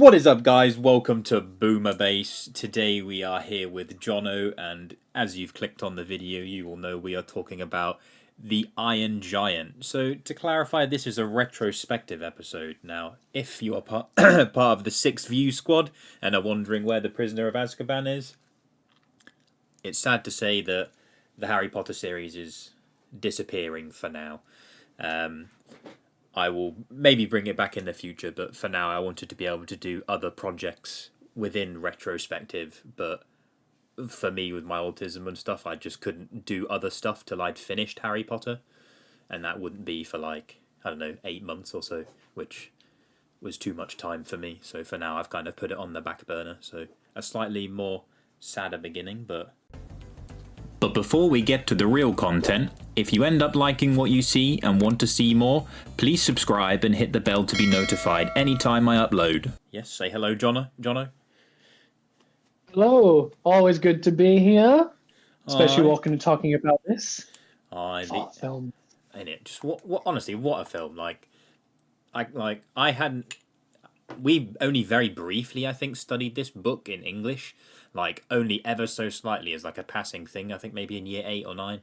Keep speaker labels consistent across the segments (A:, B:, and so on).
A: What is up, guys? Welcome to Boomer Base. Today we are here with Jono, and as you've clicked on the video, you will know we are talking about the Iron Giant. So, to clarify, this is a retrospective episode. Now, if you are part of the Sixth View squad and are wondering where the Prisoner of Azkaban is, it's sad to say that the Harry Potter series is disappearing for now. I will maybe bring it back in the future, but for now I wanted to be able to do other projects within retrospective. But for me, with my autism and stuff, I just couldn't do other stuff till I'd finished Harry Potter, and that wouldn't be for like, I don't know, 8 months or so, which was too much time for me. So for now I've kind of put it on the back burner. So a slightly more sadder beginning, but before we get to the real content, if you end up liking what you see and want to see more, please subscribe and hit the bell to be notified anytime I upload. Yes, say hello, Jono.
B: Hello, always good to be here, especially walking and talking about this film.
A: And it just what honestly, what a film! I hadn't. We only very briefly, I think, studied this book in English, like only ever so slightly as like a passing thing. I think maybe in year 8 or 9,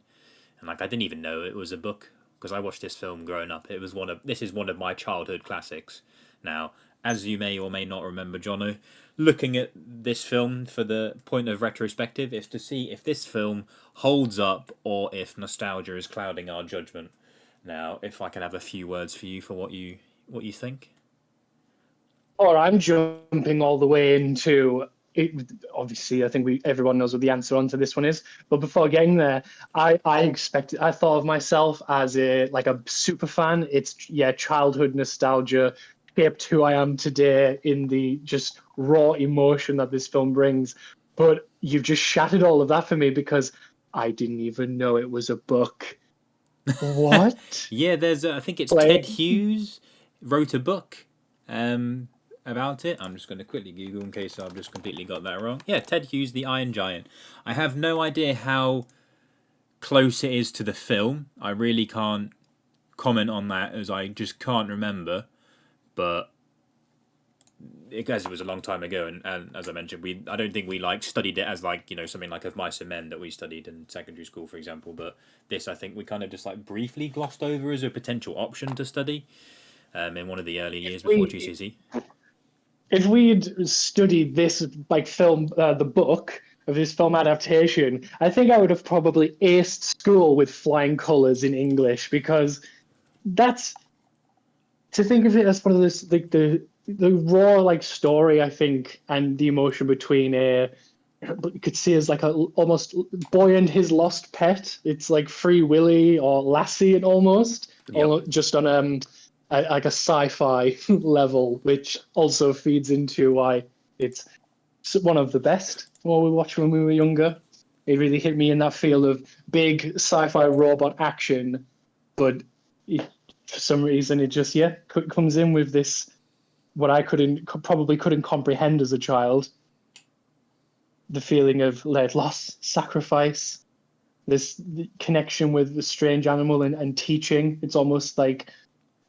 A: and like I didn't even know it was a book because I watched this film growing up. This is one of my childhood classics. Now, as you may or may not remember, Jono, looking at this film for the point of retrospective is to see if this film holds up or if nostalgia is clouding our judgment. Now, if I can have a few words for you for what you think.
B: Or I'm jumping all the way into it. Obviously, I think everyone knows what the answer onto this one is. But before getting there, I thought of myself as a super fan. It's childhood nostalgia shaped who I am today in the just raw emotion that this film brings. But you've just shattered all of that for me because I didn't even know it was a book. What?
A: Yeah, I think it's Ted Hughes wrote a book about it. I'm just going to quickly Google in case I've just completely got that wrong. Yeah, Ted Hughes, The Iron Giant. I have no idea how close it is to the film. I really can't comment on that as I just can't remember. But as it was a long time ago, and as I mentioned, I don't think we studied it as something like Of Mice and Men that we studied in secondary school, for example. But this, I think, we kind of just briefly glossed over as a potential option to study in one of the early years before GCSE.
B: If we'd studied this film, the book of this film adaptation, I think I would have probably aced school with flying colours in English, because that's, to think of it as part of this, the raw story, I think, and the emotion between you could see as almost boy and his lost pet. It's like Free Willy or Lassie, almost, just on a sci-fi level, which also feeds into why it's one of the best what we watched when we were younger. It really hit me in that feel of big sci-fi robot action, but for some reason it just comes in with this what I probably couldn't comprehend as a child. The feeling of loss, sacrifice, this connection with the strange animal and teaching. It's almost like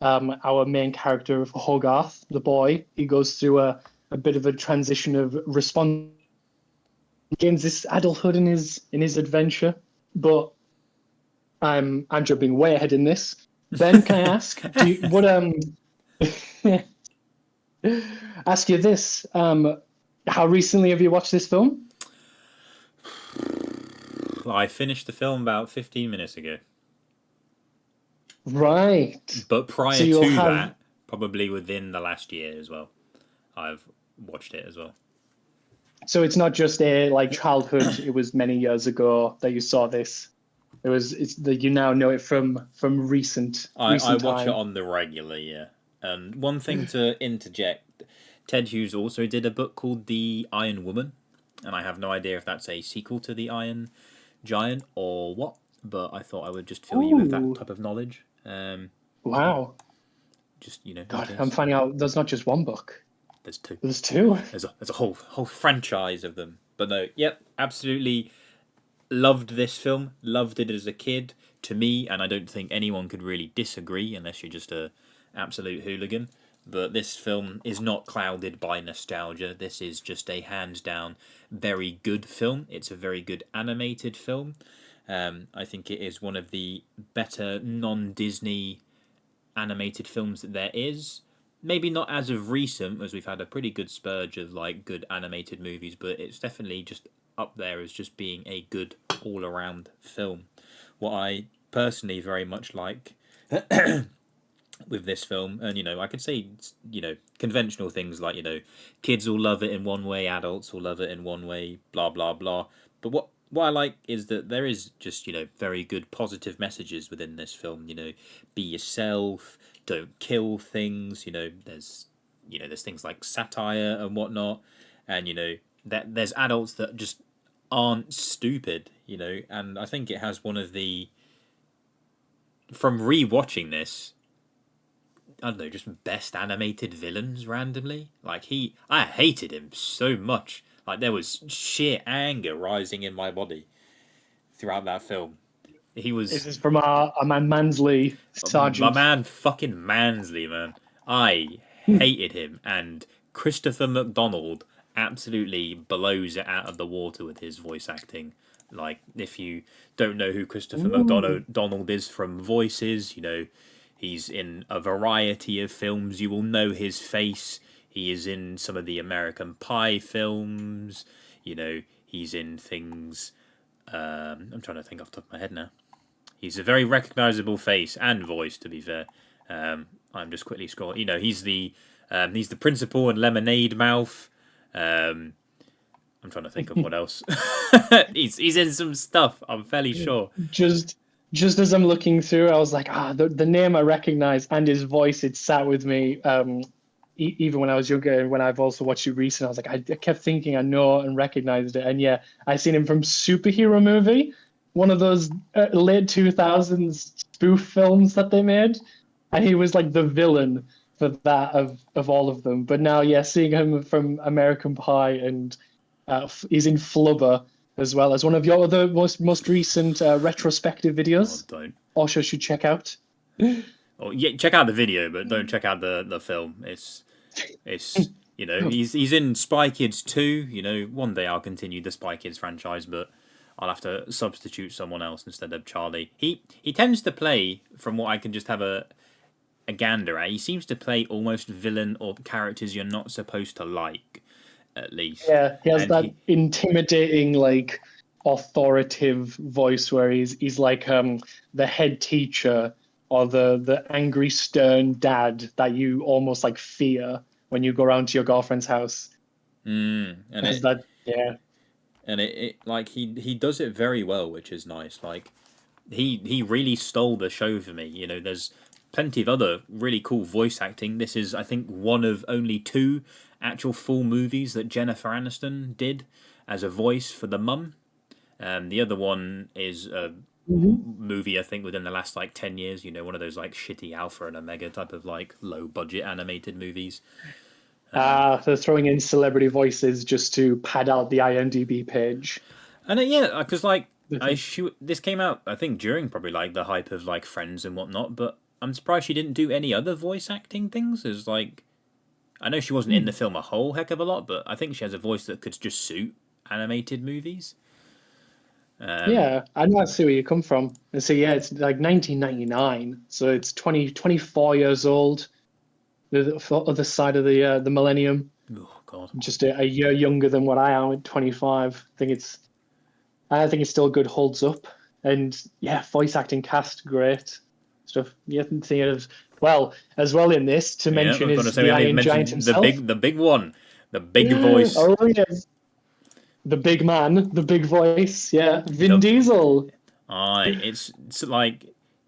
B: our main character of Hogarth, the boy, he goes through a bit of a transition of gains this adulthood in his adventure. But I'm jumping way ahead in this. Ben, can I ask? Ask you this? How recently have you watched this film?
A: I finished the film about 15 minutes ago.
B: Right.
A: But prior to that, probably within the last year as well, I've watched it as well.
B: So it's not just a childhood, it was many years ago that you saw this. It's that you now know it from recent
A: I watch
B: time.
A: it on the regular, yeah. And one thing to interject, Ted Hughes also did a book called The Iron Woman, and I have no idea if that's a sequel to The Iron Giant or what, but I thought I would just fill you with that type of knowledge.
B: Wow.
A: Just,
B: God, I'm finding out there's not just one book.
A: There's two.
B: There's two?
A: There's a whole franchise of them. But no, yep, absolutely loved this film. Loved it as a kid. To me, and I don't think anyone could really disagree unless you're just a absolute hooligan. but this film is not clouded by nostalgia. This is just a hands down very good film. It's a very good animated film. I think it is one of the better non-Disney animated films that there is. Maybe not as of recent, as we've had a pretty good spurge of like good animated movies, but it's definitely just up there as just being a good all-around film. What I personally very much like with this film, and I could say conventional things like kids will love it in one way, adults will love it in one way, blah blah blah. But what I like is that there is just very good positive messages within this film. Be yourself, don't kill things. There's things like satire and whatnot, and that there's adults that just aren't stupid. And I think it has one of the, from rewatching this, I don't know, just best animated villains randomly. Like I hated him so much. Like there was sheer anger rising in my body throughout that film. He was.
B: This is from our man Mansley Sergeant.
A: My man fucking Mansley, man. I hated him, and Christopher McDonald absolutely blows it out of the water with his voice acting. Like, if you don't know who Christopher McDonald is from Voices, he's in a variety of films. You will know his face. He is in some of the American Pie films. He's in things. I'm trying to think off the top of my head now. He's a very recognizable face and voice, to be fair. I'm just quickly scrolling. He's the principal in Lemonade Mouth. I'm trying to think of what else. he's in some stuff, I'm fairly sure.
B: Just as I'm looking through, I was like, the name I recognize and his voice, it sat with me. Even when I was younger, and when I've also watched it recently, I was like, I kept thinking I know and recognized it. And yeah, I seen him from Superhero Movie, one of those late 2000s spoof films that they made. And he was like the villain for that of all of them. But now, yeah, seeing him from American Pie, and he's in Flubber as well as one of your other most recent retrospective videos.
A: Oh, don't.
B: Also should check out.
A: Oh, yeah, check out the video, but don't check out the film. It's he's in Spy Kids 2. One day I'll continue the Spy Kids franchise, but I'll have to substitute someone else instead of Charlie. He tends to play, from what I can just have a gander at, he seems to play almost villain or characters you're not supposed to like, at least.
B: Yeah, he has intimidating, like, authoritative voice where he's like the head teacher or the angry, stern dad that you almost like fear when you go around to your girlfriend's house.
A: And it like he does it very well, which is nice. Like he really stole the show for me. There's plenty of other really cool voice acting. This is, I think, one of only 2 actual full movies that Jennifer Aniston did as a voice for the mum. The other one is a movie, I think, within the last 10 years. One of those shitty Alpha and Omega type of low budget animated movies.
B: They're throwing in celebrity voices just to pad out the IMDb page.
A: And because this came out, I think, during probably the hype of Friends and whatnot. But I'm surprised she didn't do any other voice acting things. As I know she wasn't in the film a whole heck of a lot, but I think she has a voice that could just suit animated movies.
B: Yeah, I know, I see where you come from. And so, yeah, it's 1999, so it's 24 years old. The other side of the millennium.
A: Oh God!
B: Just a year younger than what I am at 25. I think it's still good, holds up, and yeah, voice acting cast great stuff. You can think of as well in this to mention is the Iron Giant himself,
A: the big one, the big voice.
B: Oh yes. The big man, the big voice, yeah. Vin Diesel.
A: It's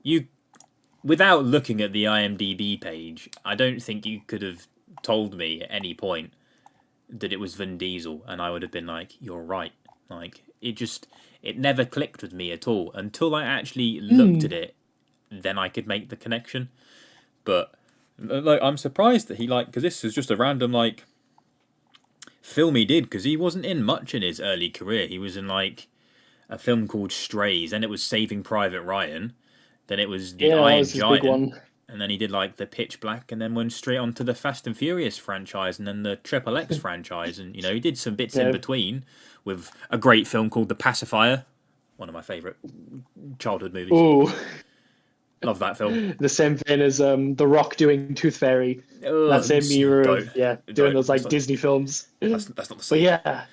A: you, without looking at the IMDb page, I don't think you could have told me at any point that it was Vin Diesel, and I would have been like, you're right. It never clicked with me at all until I actually looked at it. Then I could make the connection. But I'm surprised that he because this is just a random film he did, because he wasn't in much in his early career. He was in a film called Strays, and it was Saving Private Ryan. Then it was the Iron Giant. And then he did like the Pitch Black, and then went straight on to the Fast and Furious franchise, and then the Triple X franchise, and he did some bits in
B: Yeah.
A: between with a great film called The Pacifier, one of my favourite childhood movies.
B: Ooh,
A: Love that film.
B: the same vein as The Rock doing Tooth Fairy. That same era of doing those like Disney films.
A: That's not the
B: But
A: same.
B: yeah,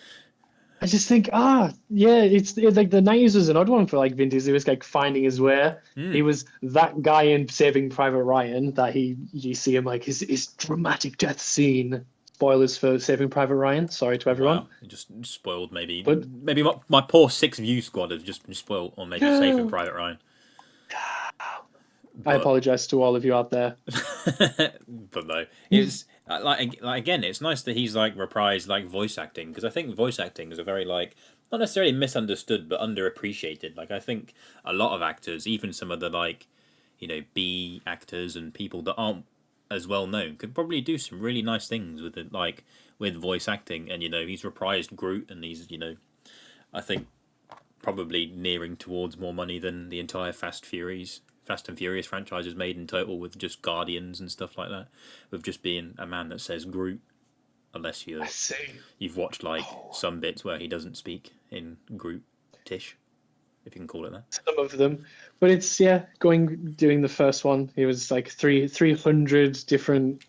B: I just think it's like the 90s was an odd one for like Vin Diesel. He was like finding his way. He was that guy in Saving Private Ryan that you see him like his dramatic death scene. Spoilers for Saving Private Ryan. Sorry to everyone.
A: Wow, you just spoiled maybe.
B: But-
A: maybe my poor 6 view squad has just been spoiled, or maybe Saving Private Ryan.
B: I apologize to all of you out there.
A: But no, it's like again, it's nice that he's like reprised like voice acting, because I think voice acting is a very like not necessarily misunderstood but underappreciated. Like I think a lot of actors, even some of the like B actors and people that aren't as well known, could probably do some really nice things with it, like with voice acting. And he's reprised Groot, and he's I think probably nearing towards more money than the entire Fast and Furious franchise is made in total, with just Guardians and stuff like that, with just being a man that says Groot, unless you've watched like some bits where he doesn't speak in Groot-ish, if you can call it that.
B: Some of them, but it's doing the first one. It was like 300 different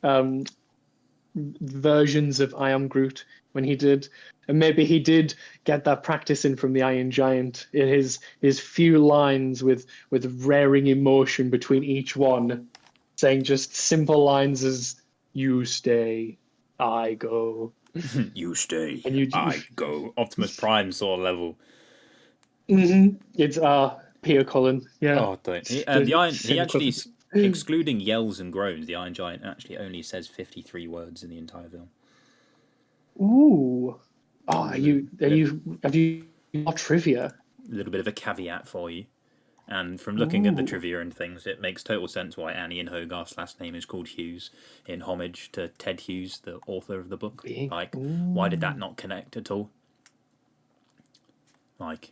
B: versions of I Am Groot when he did. And maybe he did get that practice in from the Iron Giant in his few lines with varying emotion between each one, saying just simple lines as "You stay, I go."
A: You stay,
B: And
A: I go. Optimus Prime sort of level.
B: It's Peter Cullen. Yeah.
A: Oh, don't. He actually, excluding yells and groans, the Iron Giant actually only says 53 words in the entire film.
B: Ooh. Oh, have you got trivia?
A: A little bit of a caveat for you. And from looking at the trivia and things, it makes total sense why Annie and Hogarth's last name is called Hughes, in homage to Ted Hughes, the author of the book. Like, why did that not connect at all? Like,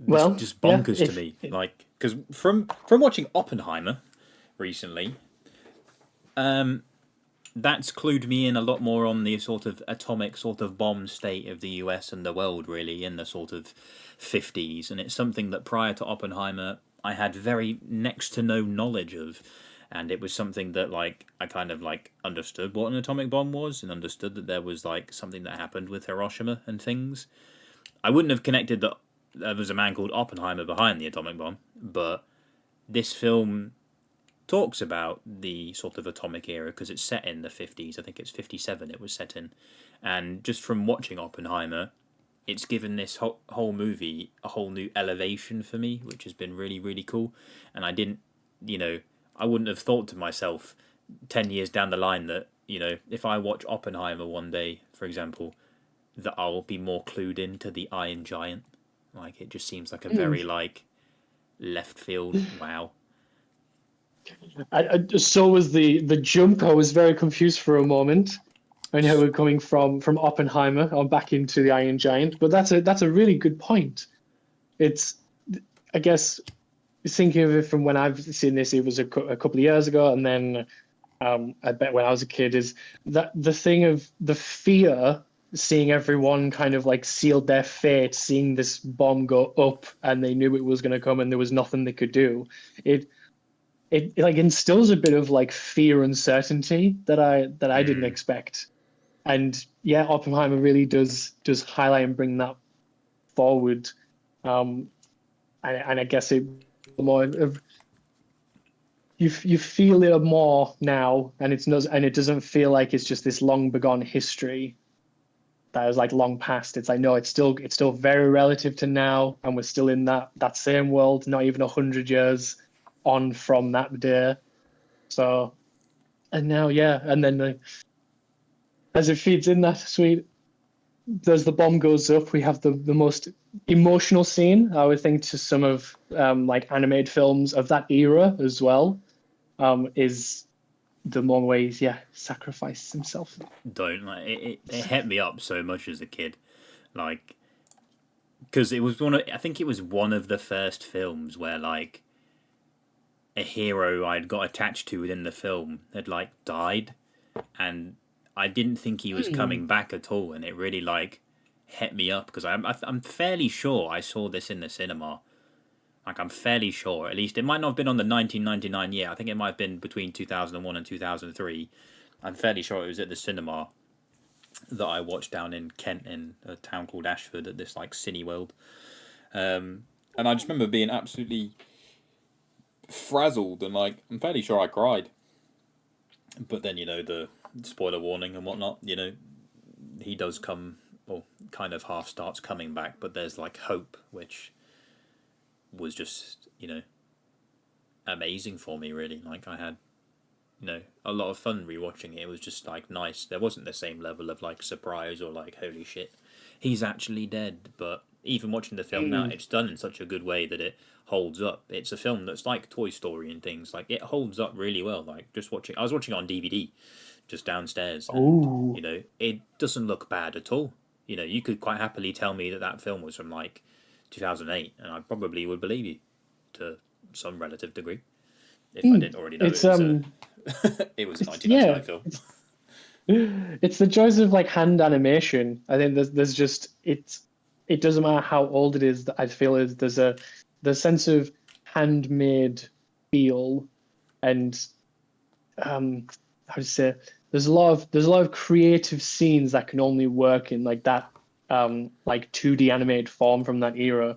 B: well,
A: just bonkers to me. Like, because from watching Oppenheimer recently, that's clued me in a lot more on the sort of atomic sort of bomb state of the US and the world, really, in the sort of 50s. And it's something that prior to Oppenheimer, I had very next to no knowledge of. And it was something that, like, I kind of, like, understood what an atomic bomb was, and understood that there was, like, something that happened with Hiroshima and things. I wouldn't have connected that there was a man called Oppenheimer behind the atomic bomb, but this film talks about the sort of atomic era because it's set in the 50s. I think it's 57 it was set in. And just from watching Oppenheimer, it's given this whole movie a whole new elevation for me, which has been really, really cool. And I didn't, I wouldn't have thought to myself 10 years down the line that, if I watch Oppenheimer one day, for example, that I'll be more clued into the Iron Giant. Like, it just seems like a very, like, left field wow.
B: So was the jump. I was very confused for a moment. I know we're coming from Oppenheimer on back into the Iron Giant, but that's a really good point. It's, I guess, thinking of it from when I've seen this, it was a couple of years ago, and then I bet when I was a kid, is that the thing of the fear, seeing everyone kind of like seal their fate, seeing this bomb go up, and they knew it was going to come, and there was nothing they could do. It like instills a bit of like fear, uncertainty that I didn't expect. And yeah, Oppenheimer really does highlight and bring that forward. And I guess it more of you feel it more now, and it doesn't feel like it's just this long begone history that is like long past. It's like, no, it's still very relative to now, and we're still in that same world, not even 100 years on from that day. So, and now, and then as it feeds in that sweet, as the bomb goes up, we have the most emotional scene, I would think, to some of like animated films of that era as well, is the moment where he's sacrifices himself.
A: Don't like it hit me up so much as a kid, like, because it was I think it was one of the first films where like a hero I'd got attached to within the film had like died, and I didn't think he was coming back at all, and it really like hit me up because I'm fairly sure I saw this in the cinema. Like I'm fairly sure, at least it might not have been on the 1999 year. I think it might have been between 2001 and 2003. I'm fairly sure it was at the cinema that I watched down in Kent in a town called Ashford at this like Cineworld. And I just remember being absolutely frazzled and like I'm fairly sure I cried. But then the spoiler warning and whatnot. He does come, or kind of half starts coming back, but there's like hope, which was just amazing for me. Really, like I had a lot of fun rewatching it. It was just like nice. There wasn't the same level of like surprise or like holy shit, he's actually dead. But even watching the film now, it's done in such a good way that it holds up. It's a film that's like Toy Story and things. Like it holds up really well. Like just watching, I was watching it on DVD, just downstairs, and it doesn't look bad at all. You could quite happily tell me that film was from like 2008, and I probably would believe you to some relative degree if I didn't already know it was a 1999 film.
B: It's the joys of like hand animation. I think there's just it doesn't matter how old it is. I feel is there's the sense of handmade feel, and how to say, there's a lot of creative scenes that can only work in like that like 2D animated form from that era.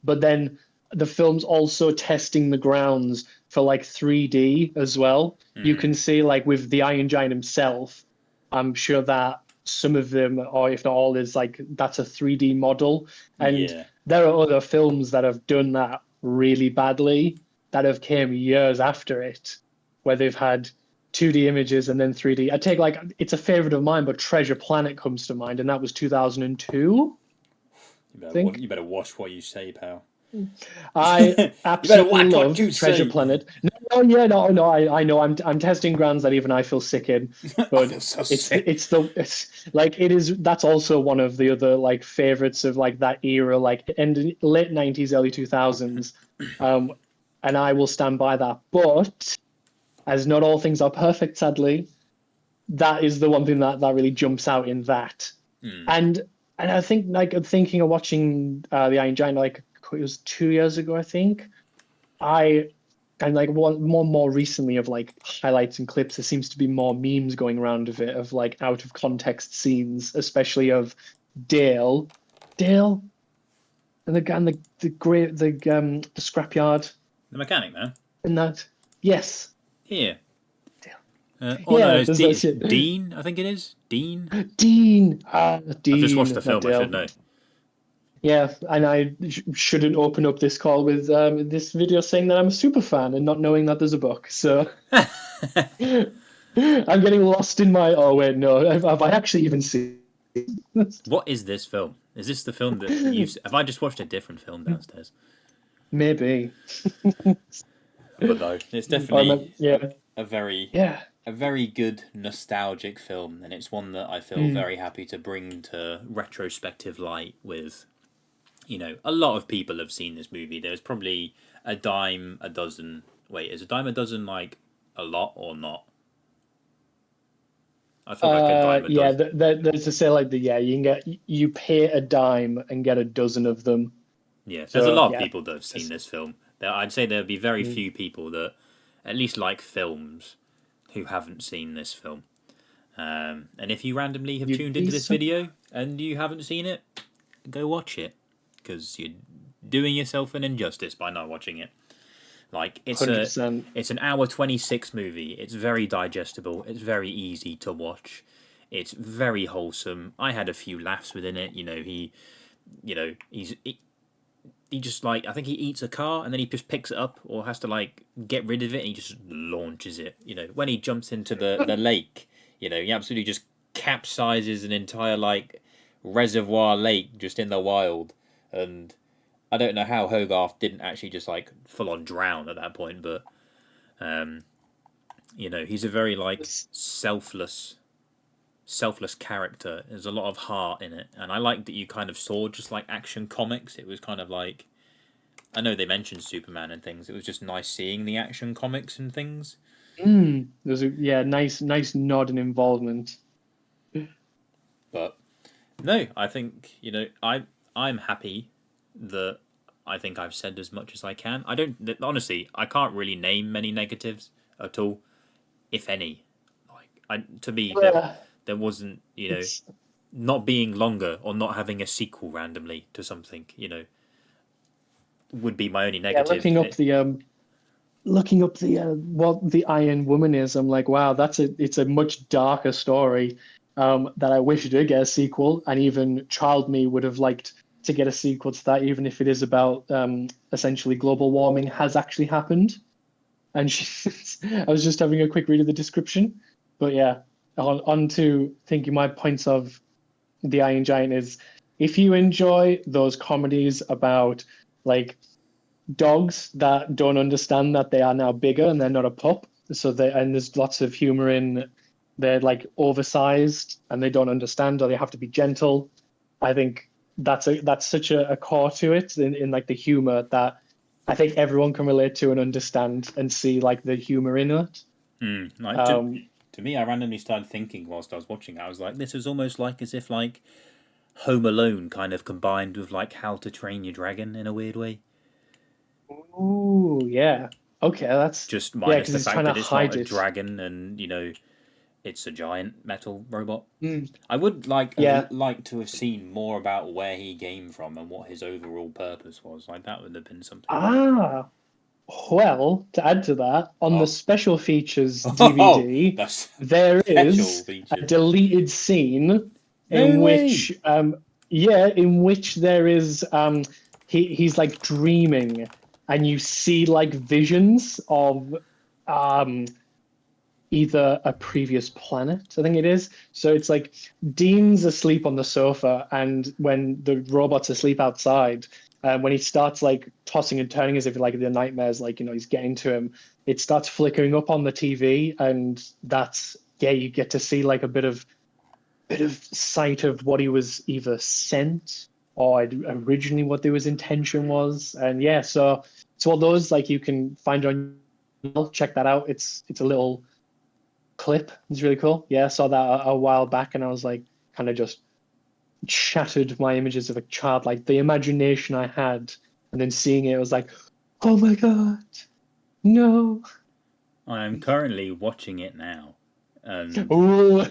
B: But then the film's also testing the grounds for like 3D as well. You can see like with the Iron Giant himself, I'm sure that some of them, or if not all, is like that's a 3D model. And there are other films that have done that really badly that have came years after it, where they've had 2D images and then 3D. I take like, it's a favorite of mine, but Treasure Planet comes to mind, and that was 2002.
A: You better watch what you say, pal.
B: I absolutely love Treasure Planet. No. I know. I'm testing grounds that even I feel sick in, but it's like it is. That's also one of the other like favorites of like that era, like end late 90s, early 2000s, and I will stand by that. But as not all things are perfect, sadly, that is the one thing that really jumps out in that. And I think like thinking of watching the Iron Giant, like it was 2 years ago, I think. And like more recently of like highlights and clips, there seems to be more memes going around of it, of like out of context scenes, especially of Dale, and the scrapyard,
A: the mechanic man.
B: And that, yes,
A: here.
B: Yeah,
A: no, it's Dean. I think it is Dean.
B: Dean.
A: I've just watched the film. I should know.
B: Yeah, and I shouldn't open up this call with this video saying that I'm a super fan and not knowing that there's a book. So I'm getting lost in my. Oh wait, no. Have I actually even seen?
A: What is this film? Is this the film that you've? Have I just watched a different film downstairs?
B: Maybe.
A: But no, it's definitely a very good nostalgic film, and it's one that I feel very happy to bring to retrospective light with. A lot of people have seen this movie. There's probably a dime a dozen. Wait, is a dime a dozen like a lot or not? I feel like a dime a dozen.
B: There's to say like you pay a dime and get a dozen of them.
A: Yeah, there's a lot of people that have seen this film. I'd say there'd be very few people that at least like films who haven't seen this film. And if you randomly have tuned into this video and you haven't seen it, go watch it, because you're doing yourself an injustice by not watching it. Like it's 100%. It's an hour 26 movie. It's very digestible. It's very easy to watch. It's very wholesome. I had a few laughs within it. He just like, I think he eats a car and then he just picks it up or has to like get rid of it and he just launches it. When he jumps into the lake, he absolutely just capsizes an entire like reservoir lake just in the wild. And I don't know how Hogarth didn't actually just like full on drown at that point, but he's a very like selfless character. There's a lot of heart in it, and I like that you kind of saw just like Action Comics. It was kind of like I know they mentioned Superman and things. It was just nice seeing the Action Comics and things.
B: There's a nice nod and involvement.
A: But no, I think I'm happy that I think I've said as much as I can. I don't honestly. I can't really name many negatives at all, if any. To me, there wasn't
B: It's
A: not being longer or not having a sequel randomly to something. Would be my only negative.
B: looking up the what the Iron Woman is. I'm like, wow, it's a much darker story. That I wish did get a sequel, and even Child Me would have liked to get a sequel to that, even if it is about essentially global warming has actually happened. And I was just having a quick read of the description, but yeah, on to thinking my points of the Iron Giant is if you enjoy those comedies about like dogs that don't understand that they are now bigger and they're not a pup, and there's lots of humor in they're like oversized and they don't understand or they have to be gentle. I think that's such a core to it in like the humor that I think everyone can relate to and understand and see like the humor in it.
A: To me, I randomly started thinking whilst I was watching it. I was like, this is almost like as if like Home Alone kind of combined with like How to Train Your Dragon in a weird way.
B: Ooh, yeah. Okay, that's
A: just
B: yeah,
A: minus
B: because
A: the
B: he's
A: fact
B: trying to
A: that it's not
B: hide
A: a
B: it.
A: dragon and it's a giant metal robot.
B: Mm,
A: I would
B: yeah.
A: like to have seen more about where he came from and what his overall purpose was. Like that would have been something.
B: Ah, well, to add to that, on the
A: Oh,
B: special features
A: oh,
B: DVD,
A: that's
B: there
A: special
B: is a
A: features.
B: deleted scene
A: No
B: in
A: way.
B: which, yeah, in which there is, he's like dreaming, and you see like visions of, um, either a previous planet, I think it is. So it's like Dean's asleep on the sofa, and when the robot's asleep outside, when he starts like tossing and turning as if like the nightmares, like he's getting to him, it starts flickering up on the TV, and that's yeah, you get to see like a bit of sight of what he was either sent or originally what his intention was, and yeah, so all those like you can find on. Check that out. It's a little clip. It's really cool. Yeah, I saw that a while back, and I was like, kind of just shattered my images of a child, like the imagination I had, and then seeing it, I was like, oh my god, no.
A: I am currently watching it now, and
B: Oh,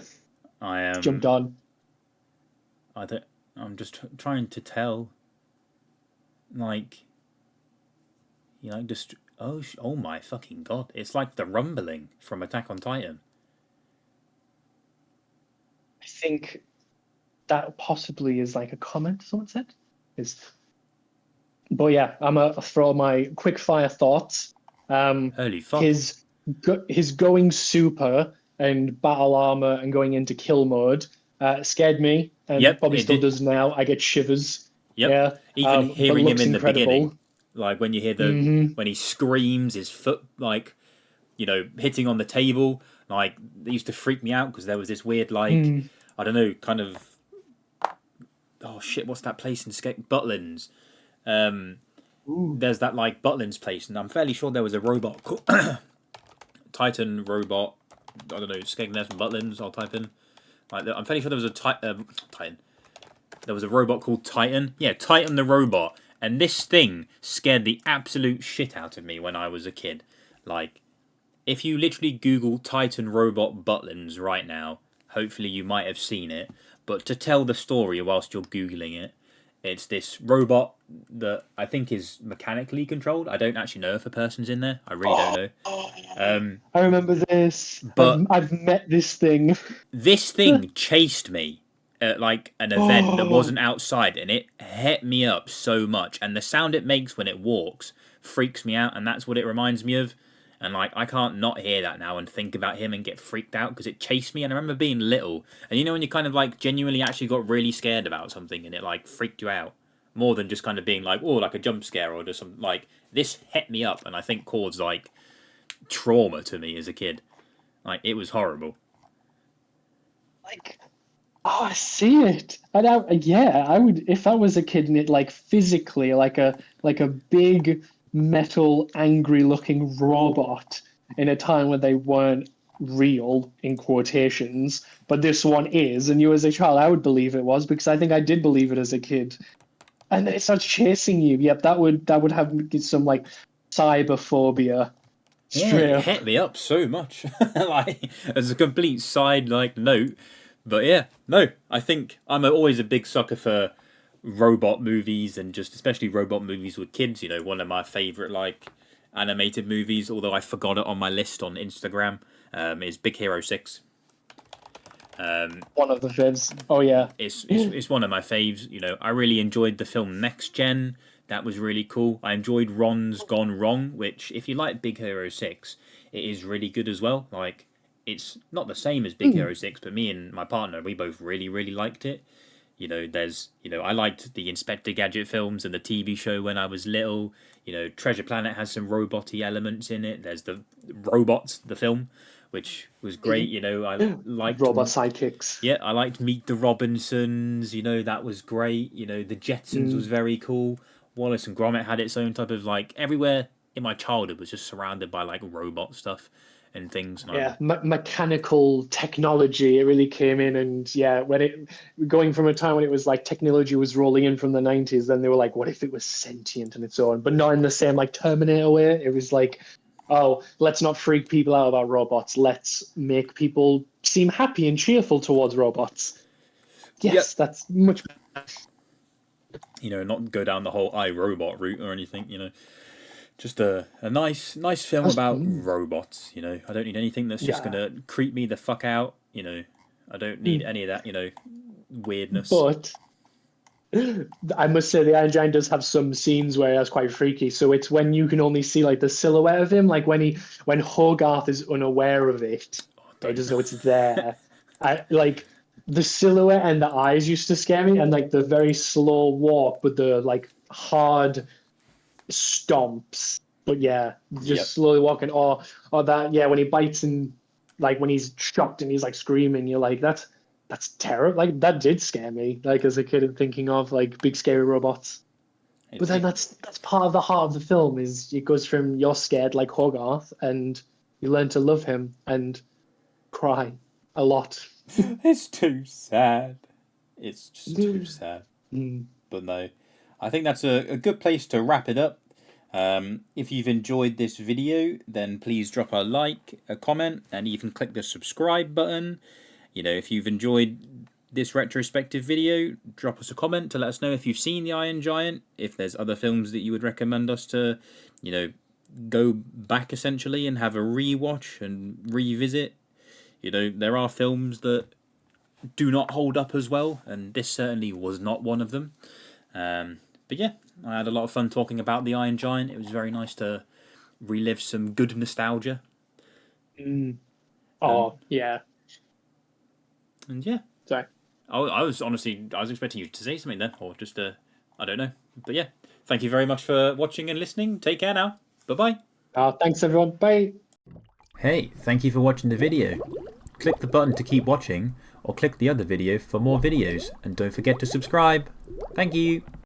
A: I
B: jumped
A: am.
B: on.
A: I don't, I'm just trying to tell, like, just oh my fucking god! It's like the rumbling from Attack on Titan.
B: I think that possibly is like a comment someone said. Is but yeah, I'm gonna throw my quick fire thoughts. Um,
A: Holy fuck!
B: his his going super and battle armor and going into kill mode scared me, and
A: Yep,
B: probably
A: it
B: still
A: did.
B: does now. I get shivers.
A: Yep.
B: Yeah,
A: Even
B: but
A: hearing him
B: looks
A: in the beginning,
B: incredible.
A: like when you hear
B: Hmm.
A: when he screams, his foot like hitting on the table, like it used to freak me out because there was this weird like
B: Mm.
A: I don't know kind of oh shit, what's that place in Skate Butlins? Um,
B: Ooh.
A: there's that like Butlins place, and I'm fairly sure there was a robot called Titan robot. I don't know, Skegness and Butlins. I'll type in. Like, I'm fairly sure there was a Titan. There was a robot called Titan. Yeah, Titan the robot. And this thing scared the absolute shit out of me when I was a kid. Like, if you literally Google Titan robot Butlins right now, hopefully you might have seen it. But to tell the story whilst you're Googling it, it's this robot that I think is mechanically controlled. I don't actually know if a person's in there. I really don't
B: Oh,
A: know.
B: oh, I remember this.
A: But
B: I've met this thing.
A: this thing chased me at like an event that
B: Oh,
A: wasn't outside, and it hit me up so much. And the sound it makes when it walks freaks me out, and that's what it reminds me of. And like I can't not hear that now and think about him and get freaked out because it chased me. And I remember being little, and when you kind of like genuinely actually got really scared about something and it like freaked you out more than just kind of being like, oh, like a jump scare or just some like this hit me up, and I think caused like trauma to me as a kid. Like it was horrible.
B: like Oh, I see it. And yeah, I would if I was a kid and it like physically like a big metal angry looking robot in a time when they weren't real in quotations, but this one is, and you as a child, I would believe it was because I think I did believe it as a kid. And then it starts chasing you. Yep, that would have some like cyberphobia
A: Yeah,
B: straight
A: it
B: up.
A: hit me up so much, like as a complete side like note. But yeah, no, I think I'm always a big sucker for robot movies and just especially robot movies with kids. You know, one of my favorite like animated movies, although I forgot it on my list on Instagram, is Big Hero 6.
B: One of the fibs. Oh yeah.
A: It's one of my faves. You know, I really enjoyed the film Next Gen. That was really cool. I enjoyed Ron's Gone Wrong, which if you like Big Hero 6, it is really good as well. Like it's not the same as Big Hero 6, but me and my partner, we both really liked it. You know, I liked the Inspector Gadget films and the TV show when I was little. You know, Treasure Planet has some roboty elements in it. There's the Robots, the film, which was great. You know, I liked
B: Robot sidekicks.
A: yeah, I liked Meet the Robinsons. You know, that was great. You know, the Jetsons was
B: Mm.
A: very cool. Wallace and Gromit had its own type of like everywhere in my childhood was just surrounded by like robot stuff and things. And
B: Yeah, mechanical technology. It really came in, and yeah, when it going from a time when it was like technology was rolling in from the 90s, then they were like, what if it was sentient and its own, but not in the same like Terminator way. It was like, oh, let's not freak people out about robots. Let's make people seem happy and cheerful towards robots.
A: yep,
B: Yes, that's much.
A: you know, not go down the whole iRobot route or anything. You know, just a nice film about robots. You know, I don't need anything that's just
B: Yeah,
A: gonna creep me the fuck out. You know, I don't need any of that. You know, weirdness.
B: but I must say the Iron Giant does have some scenes where that's quite freaky. So it's when you can only see like the silhouette of him, like when Hogarth is unaware of it,
A: Oh,
B: he
A: don't.
B: doesn't know it's there. I like the silhouette and the eyes used to scare me, and like the very slow walk with the like hard stomps. But yeah,
A: Yep.
B: just slowly walking. Or that yeah, when he bites and like when he's shocked and he's like screaming, you're like that's terrible. Like that did scare me. Like as a kid, and thinking of like big scary robots. But then
A: It,
B: that's part of the heart of the film is it goes from you're scared like Hogarth and you learn to love him and cry a lot.
A: it's too sad. It's just too sad.
B: Mm.
A: But no, I think that's a good place to wrap it up. If you've enjoyed this video, then please drop a like, a comment, and even click the subscribe button. You know, if you've enjoyed this retrospective video, drop us a comment to let us know if you've seen The Iron Giant, if there's other films that you would recommend us to, you know, go back essentially and have a rewatch and revisit. You know, there are films that do not hold up as well, and this certainly was not one of them. But yeah, I had a lot of fun talking about the Iron Giant. It was very nice to relive some good nostalgia.
B: Mm.
A: And
B: Oh yeah.
A: yeah,
B: Sorry.
A: I was honestly I was expecting you to say something then, or just I don't know. But yeah, thank you very much for watching and listening. Take care now. Bye bye.
B: Thanks everyone. Bye.
A: Hey, thank you for watching the video. Click the button to keep watching, or click the other video for more videos, and don't forget to subscribe. Thank you.